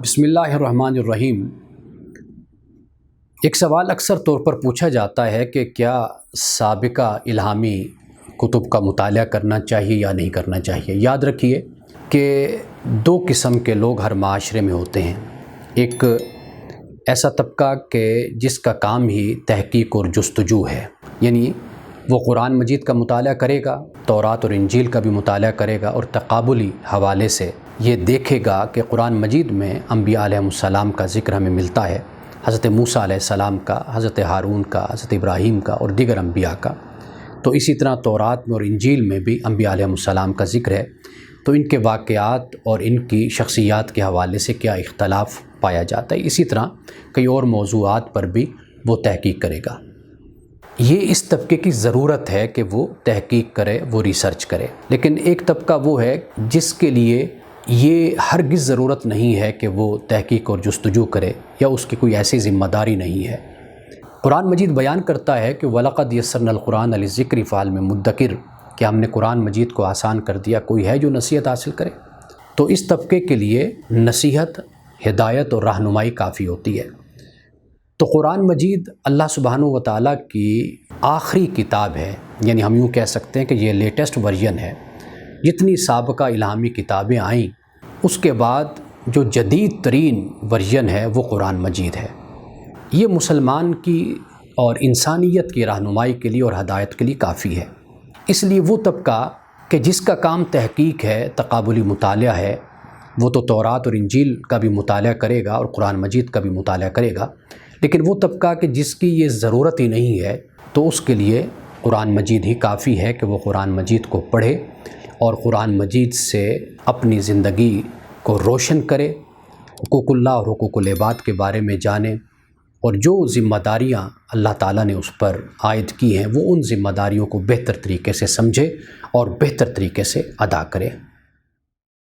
بسم اللہ الرحمن الرحیم۔ ایک سوال اکثر طور پر پوچھا جاتا ہے کہ کیا سابقہ الہامی کتب کا مطالعہ کرنا چاہیے یا نہیں کرنا چاہیے۔ یاد رکھیے کہ دو قسم کے لوگ ہر معاشرے میں ہوتے ہیں۔ ایک ایسا طبقہ کہ جس کا کام ہی تحقیق اور جستجو ہے، یعنی وہ قرآن مجید کا مطالعہ کرے گا، تورات اور انجیل کا بھی مطالعہ کرے گا اور تقابلی حوالے سے یہ دیکھے گا کہ قرآن مجید میں انبیاء علیہ السلام کا ذکر ہمیں ملتا ہے، حضرت موسیٰ علیہ السلام کا، حضرت ہارون کا، حضرت ابراہیم کا اور دیگر انبیاء کا۔ تو اسی طرح تورات میں اور انجیل میں بھی انبیاء علیہ السلام کا ذکر ہے، تو ان کے واقعات اور ان کی شخصیات کے حوالے سے کیا اختلاف پایا جاتا ہے۔ اسی طرح کئی اور موضوعات پر بھی وہ تحقیق کرے گا۔ یہ اس طبقے کی ضرورت ہے کہ وہ تحقیق کرے، وہ ریسرچ کرے۔ لیکن ایک طبقہ وہ ہے جس کے لیے یہ ہرگز ضرورت نہیں ہے کہ وہ تحقیق اور جستجو کرے، یا اس کی کوئی ایسی ذمہ داری نہیں ہے۔ قرآن مجید بیان کرتا ہے کہ وَلَقَدْ يَسَّرْنَا الْقُرْآنَ لِلذِّكْرِ فَهَلْ مِن مُدَّكِرٍ، کہ ہم نے قرآن مجید کو آسان کر دیا، کوئی ہے جو نصیحت حاصل کرے۔ تو اس طبقے کے لیے نصیحت، ہدایت اور رہنمائی کافی ہوتی ہے۔ تو قرآن مجید اللہ سبحانہ و تعالیٰ کی آخری کتاب ہے، یعنی ہم یوں کہہ سکتے ہیں کہ یہ لیٹسٹ ورژن ہے۔ جتنی سابقہ الہامی کتابیں آئیں، اس کے بعد جو جدید ترین ورژن ہے وہ قرآن مجید ہے۔ یہ مسلمان کی اور انسانیت کی رہنمائی کے لیے اور ہدایت کے لیے کافی ہے۔ اس لیے وہ طبقہ کہ جس کا کام تحقیق ہے، تقابلی مطالعہ ہے، وہ تو تورات اور انجیل کا بھی مطالعہ کرے گا اور قرآن مجید کا بھی مطالعہ کرے گا۔ لیکن وہ طبقہ کہ جس کی یہ ضرورت ہی نہیں ہے، تو اس کے لیے قرآن مجید ہی کافی ہے کہ وہ قرآن مجید کو پڑھے اور قرآن مجید سے اپنی زندگی کو روشن کرے، حقوق اللہ اور حقوق العباد کے بارے میں جانے، اور جو ذمہ داریاں اللہ تعالیٰ نے اس پر عائد کی ہیں وہ ان ذمہ داریوں کو بہتر طریقے سے سمجھے اور بہتر طریقے سے ادا کرے۔